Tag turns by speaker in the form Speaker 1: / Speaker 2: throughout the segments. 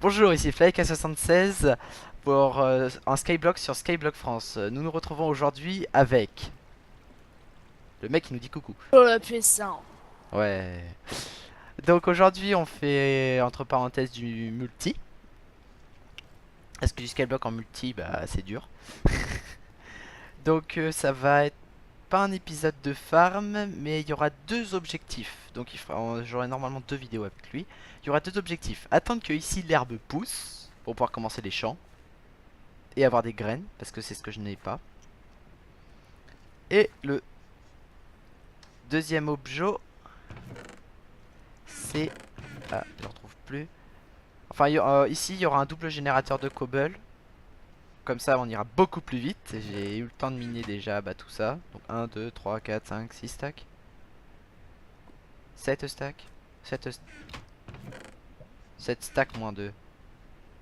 Speaker 1: Bonjour, ici Flyk76 pour un Skyblock sur Skyblock France. Nous nous retrouvons aujourd'hui avec le mec qui nous dit coucou.
Speaker 2: Oh la puissance.
Speaker 1: Ouais. Donc aujourd'hui on fait entre parenthèses du multi. Parce que du Skyblock en multi, bah c'est dur. Donc ça va être pas un épisode de farm, mais il y aura deux objectifs. Donc j'aurai normalement deux vidéos avec lui. Il y aura deux objectifs. Attendre que ici l'herbe pousse pour pouvoir commencer les champs. Et avoir des graines, parce que c'est ce que je n'ai pas. Et le deuxième objet, c'est... Ah, je ne retrouve plus. Enfin, ici, il y aura un double générateur de cobble. Comme ça, on ira beaucoup plus vite. J'ai eu le temps de miner déjà bah, tout ça. Donc 1, 2, 3, 4, 5, 6 stacks. 7 stacks. 7 stacks moins 2.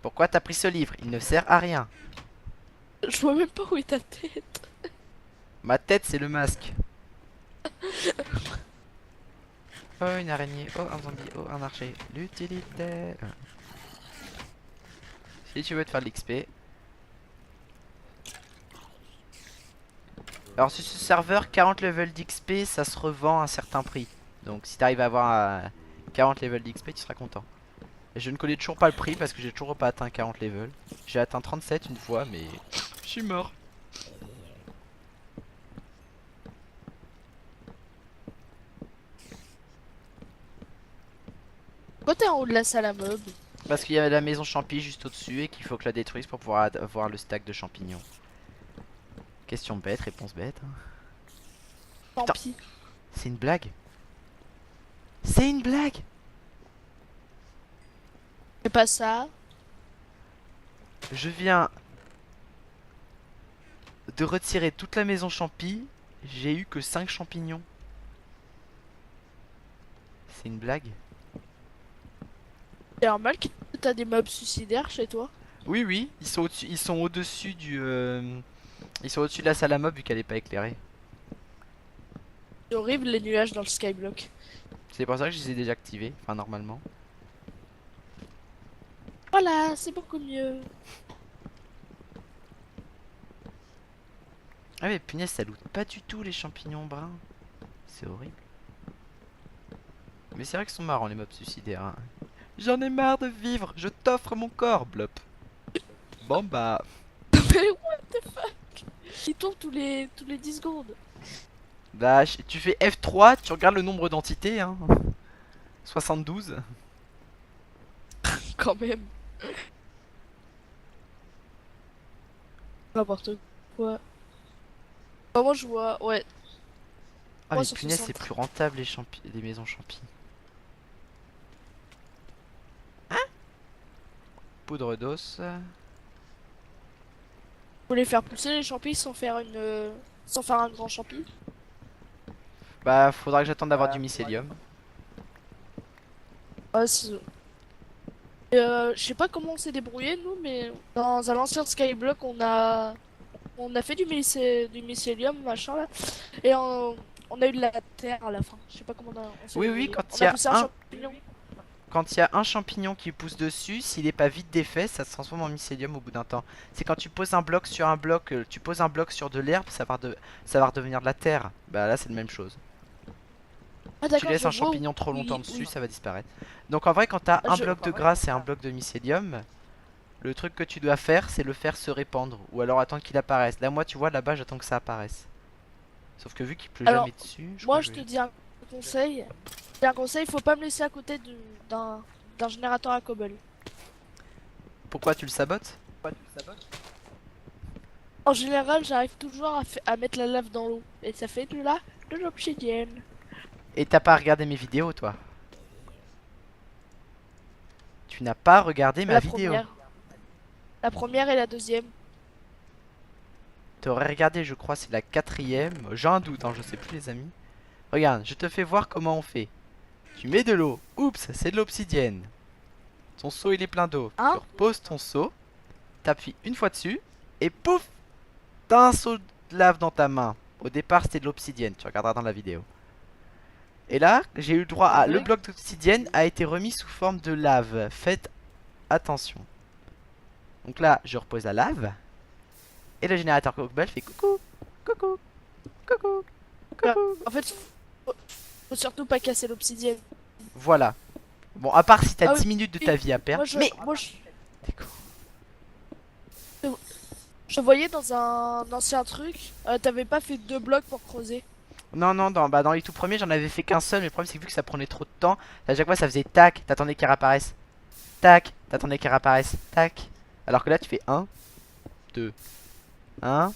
Speaker 1: Pourquoi t'as pris ce livre? Il ne sert à rien.
Speaker 2: Je vois même pas où est ta tête.
Speaker 1: Ma tête, c'est le masque. Oh, une araignée. Oh, un zombie. Oh, un archer. L'utilité. Si tu veux te faire de l'XP. Alors sur ce serveur, 40 levels d'XP, ça se revend à un certain prix. Donc si t'arrives à avoir 40 levels d'XP, tu seras content. Et je ne connais toujours pas le prix parce que j'ai toujours pas atteint 40 levels. J'ai atteint 37 une fois, mais je suis mort.
Speaker 2: Pourquoi t'es en haut de la salle à mob?
Speaker 1: Parce qu'il y a la maison champi juste au-dessus et qu'il faut que je la détruise pour pouvoir avoir le stack de champignons. Question bête, réponse bête. Hein.
Speaker 2: Tant
Speaker 1: Putain,
Speaker 2: pis.
Speaker 1: c'est une blague. C'est une blague.
Speaker 2: Fais pas ça.
Speaker 1: Je viens de retirer toute la maison champi. J'ai eu que 5 champignons. C'est une blague.
Speaker 2: C'est normal que t'as des mobs suicidaires chez toi.
Speaker 1: Oui, oui, ils sont au-dessus ils sont au-dessus de la salle à mob vu qu'elle est pas éclairée.
Speaker 2: C'est horrible les nuages dans le skyblock.
Speaker 1: C'est pour ça que je les ai déjà activés, enfin normalement.
Speaker 2: Voilà, c'est beaucoup mieux.
Speaker 1: Ah mais punaise, ça loot pas du tout les champignons bruns. C'est horrible. Mais c'est vrai qu'ils sont marrants les mobs suicidaires. Hein. J'en ai marre de vivre, je t'offre mon corps, blop. Bon bah,
Speaker 2: Mais what the fuck? Il tombe tous les 10 secondes.
Speaker 1: tu fais F3, tu regardes le nombre d'entités, hein. 72.
Speaker 2: Quand même. N'importe quoi. Bah, moi je vois, ouais,
Speaker 1: Ah
Speaker 2: moi
Speaker 1: mais
Speaker 2: sur
Speaker 1: punaise, c'est
Speaker 2: 60.
Speaker 1: plus rentable les maisons champi. Poudre d'os.
Speaker 2: Faut les faire pousser les champis sans faire sans faire un grand champi.
Speaker 1: Bah faudra que j'attende d'avoir du mycélium.
Speaker 2: Ouais, je sais pas comment on s'est débrouillé nous, mais dans un ancien skyblock, on a fait du mycélium machin là, et on a eu de la terre à la fin. Je sais pas comment on s'est
Speaker 1: Oui oui,
Speaker 2: débrouillé. On a poussé un champignon.
Speaker 1: quand il y a un champignon qui pousse dessus, s'il est pas vide d'effet, ça se transforme en mycélium au bout d'un temps. C'est quand tu poses un bloc sur un bloc, tu poses un bloc sur de l'herbe, ça va redevenir de la terre. Bah là c'est la même chose.
Speaker 2: Ah
Speaker 1: Tu
Speaker 2: d'accord,
Speaker 1: laisses
Speaker 2: je
Speaker 1: un
Speaker 2: vois.
Speaker 1: champignon trop longtemps
Speaker 2: Oui,
Speaker 1: dessus,
Speaker 2: oui.
Speaker 1: ça va disparaître. Donc en vrai quand t'as
Speaker 2: Ah,
Speaker 1: un bloc de grâce et un bloc de mycélium, le truc que tu dois faire c'est le faire se répandre. Ou alors attendre qu'il apparaisse. Là moi tu vois là-bas j'attends que ça apparaisse. Sauf que vu qu'il pleut jamais
Speaker 2: Alors,
Speaker 1: dessus, je crois
Speaker 2: moi
Speaker 1: que je
Speaker 2: je te
Speaker 1: vais...
Speaker 2: dis un conseil. Faut pas me laisser à côté d'un générateur à cobble.
Speaker 1: Pourquoi tu le sabotes?
Speaker 2: En général, j'arrive toujours à mettre la lave dans l'eau. Et ça fait de l'obsidienne.
Speaker 1: Et t'as pas regardé mes vidéos toi? Tu n'as pas regardé ma
Speaker 2: La
Speaker 1: vidéo.
Speaker 2: première. La première et la deuxième.
Speaker 1: T'aurais regardé, je crois, c'est la quatrième. J'ai un doute, hein, je sais plus, les amis. Regarde, je te fais voir comment on fait. Tu mets de l'eau. Oups, c'est de l'obsidienne. Ton seau, il est plein d'eau. Tu
Speaker 2: Hein?
Speaker 1: reposes ton seau. T'appuies une fois dessus. Et pouf, t'as un seau de lave dans ta main. Au départ, c'était de l'obsidienne. Tu regarderas dans la vidéo. Et là, j'ai eu le droit à... Le bloc d'obsidienne a été remis sous forme de lave. Faite attention. Donc là, je repose la lave. Et le générateur Cobalt fait coucou, coucou, coucou, coucou.
Speaker 2: En fait, faut surtout pas casser l'obsidienne.
Speaker 1: Voilà. Bon, à part si t'as
Speaker 2: Ah
Speaker 1: 10
Speaker 2: oui.
Speaker 1: minutes de ta vie à perdre. Mais T'es con.
Speaker 2: je voyais dans un ancien truc, t'avais pas fait 2 blocs pour creuser.
Speaker 1: Non, non, dans les tout premiers, j'en avais fait qu'un seul. Mais le problème, c'est que vu que ça prenait trop de temps, à chaque fois, ça faisait tac, t'attendais qu'il réapparaisse. Tac, t'attendais qu'il réapparaisse. Tac. Alors que là, tu fais 1, 2, 1,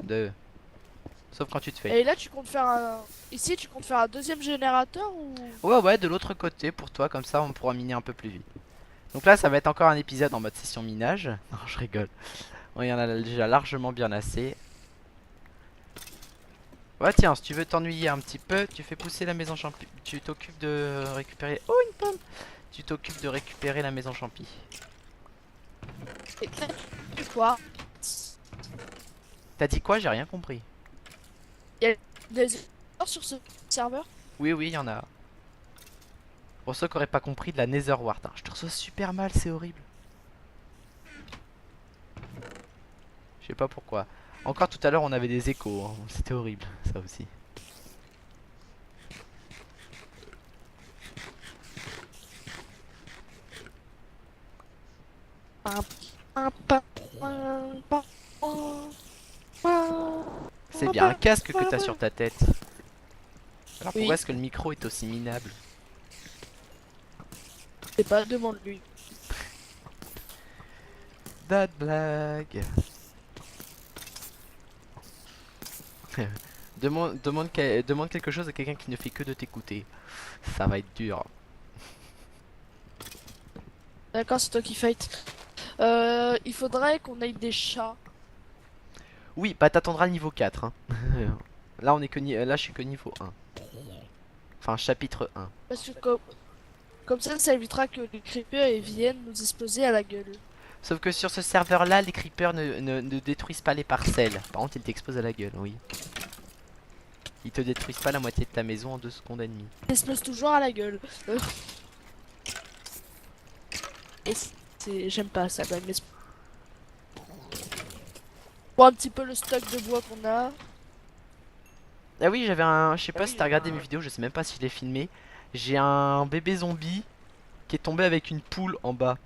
Speaker 1: 2. Sauf quand tu te fais.
Speaker 2: Et là, tu comptes faire un. Ici, tu comptes faire un deuxième générateur ou.
Speaker 1: Ouais, ouais, de l'autre côté pour toi, comme ça, on pourra miner un peu plus vite. Donc là, ça va être encore un épisode en mode session minage. Non, je rigole. On y en a déjà largement bien assez. Ouais, tiens, si tu veux t'ennuyer un petit peu, tu fais pousser la maison champi. Tu t'occupes de récupérer. Oh, une pomme! Tu t'occupes de récupérer la maison champi.
Speaker 2: Et quoi?
Speaker 1: T'as dit quoi? J'ai rien compris.
Speaker 2: Des erreurs sur ce serveur?
Speaker 1: Oui, oui, il y en a. Pour ceux qui auraient pas compris, de la Nether Wart. Hein. Je te reçois super mal, c'est horrible. Je sais pas pourquoi. Encore tout à l'heure, on avait des échos. Hein. C'était horrible, ça aussi. C'est bien un casque que t'as sur ta tête. Alors pourquoi est-ce que le micro est aussi minable?
Speaker 2: C'est pas, demande-lui.
Speaker 1: Bad blague. demande quelque chose à quelqu'un qui ne fait que de t'écouter. Ça va être dur.
Speaker 2: D'accord, c'est toi qui fight. Il faudrait qu'on aille des chats.
Speaker 1: Oui, bah t'attendras le niveau 4. Hein. Là, on est que là, je suis que niveau 1. Enfin, chapitre 1.
Speaker 2: Parce que comme ça évitera que les creepers ils viennent nous exploser à la gueule.
Speaker 1: Sauf que sur ce serveur-là, les creepers ne détruisent pas les parcelles. Par contre, ils t'explosent à la gueule, oui. Ils te détruisent pas la moitié de ta maison en 2 secondes et demie.
Speaker 2: Ils explosent toujours à la gueule. Et j'aime pas ça quand même. Bon, un petit peu le stock de bois qu'on a.
Speaker 1: Ah oui, j'avais un... Je sais pas si t'as regardé mes vidéos, je sais même pas si je l'ai filmé. J'ai un bébé zombie qui est tombé avec une poule en bas.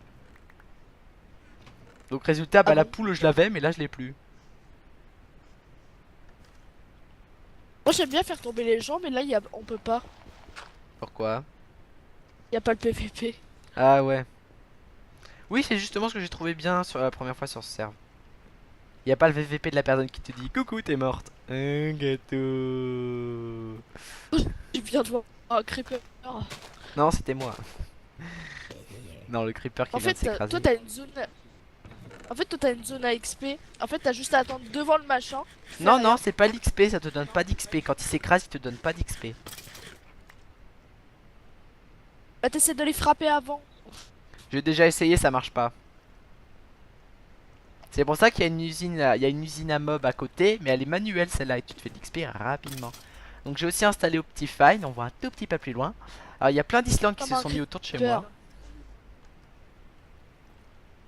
Speaker 1: Donc résultat, bah la poule je l'avais, mais là je l'ai plus.
Speaker 2: Moi j'aime bien faire tomber les gens, mais là on peut pas.
Speaker 1: Pourquoi?
Speaker 2: Y a pas le PVP.
Speaker 1: Ah ouais. Oui, c'est justement ce que j'ai trouvé bien sur la première fois sur ce serve. Y a pas le VVP de la personne qui te dit coucou, t'es morte. Un gâteau.
Speaker 2: Tu viens de voir un creeper.
Speaker 1: Non, c'était moi. Non, le creeper qui vient de s'écraser.
Speaker 2: Toi t'as une zone. En fait, toi t'as une zone à XP. En fait, t'as juste à attendre devant le machin.
Speaker 1: Non, non, c'est pas l'XP, ça te donne pas d'XP. Quand il s'écrase, il te donne pas d'XP.
Speaker 2: Bah, t'essaies de les frapper avant.
Speaker 1: J'ai déjà essayé, ça marche pas. C'est pour ça qu'il y a une usine, il y a une usine à mob à côté, mais elle est manuelle celle-là et tu te fais de l'XP rapidement. Donc j'ai aussi installé Optifine, on voit un tout petit peu plus loin. Alors il y a plein d'Islands qui se sont mis autour de chez moi.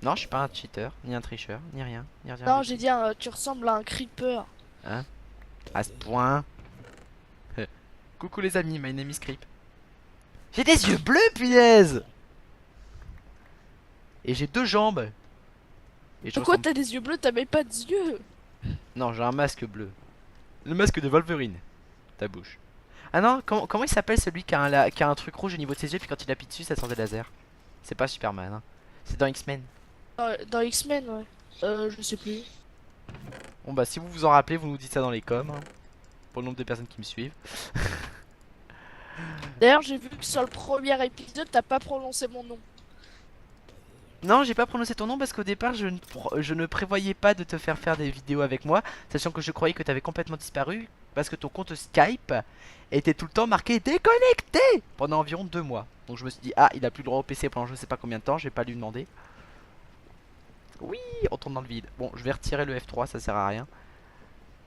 Speaker 1: Non, je suis pas un cheater, ni un tricheur, ni rien.
Speaker 2: Non, j'ai dit, tu ressembles à un creeper.
Speaker 1: Hein? À ce point. Coucou les amis, my name is Creep. J'ai des yeux bleus, punaise! Et j'ai 2 jambes. Et
Speaker 2: pourquoi t'as des yeux bleus, t'as même pas d'yeux?
Speaker 1: Non, j'ai un masque bleu. Le masque de Wolverine. Ta bouche. Ah non, comment il s'appelle celui qui a un truc rouge au niveau de ses yeux, puis quand il appuie dessus, ça sort des lasers? C'est pas Superman, hein. C'est dans X-Men.
Speaker 2: Dans X-Men, ouais. Je sais plus.
Speaker 1: Bon bah si vous vous en rappelez, vous nous dites ça dans les coms. Hein, pour le nombre de personnes qui me suivent.
Speaker 2: D'ailleurs, j'ai vu que sur le premier épisode, t'as pas prononcé mon nom.
Speaker 1: Non, j'ai pas prononcé ton nom parce qu'au départ, je ne prévoyais pas de te faire des vidéos avec moi, sachant que je croyais que t'avais complètement disparu parce que ton compte Skype était tout le temps marqué déconnecté pendant environ 2 mois. Donc je me suis dit, ah, il a plus le droit au PC pendant je sais pas combien de temps, je vais pas lui demander. Oui, on tourne dans le vide. Bon, je vais retirer le F3, ça sert à rien.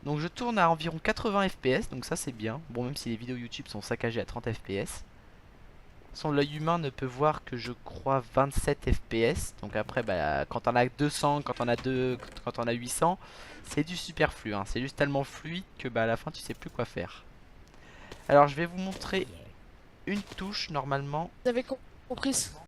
Speaker 1: Donc je tourne à environ 80 FPS, donc ça c'est bien. Bon, même si les vidéos YouTube sont saccagées à 30 FPS. Son l'œil humain ne peut voir que je crois 27 FPS. Donc après, bah, quand on a 200, quand on a 800, c'est du superflu, hein. C'est juste tellement fluide que bah, à la fin tu sais plus quoi faire. Alors je vais vous montrer une touche normalement.
Speaker 2: Vous avez compris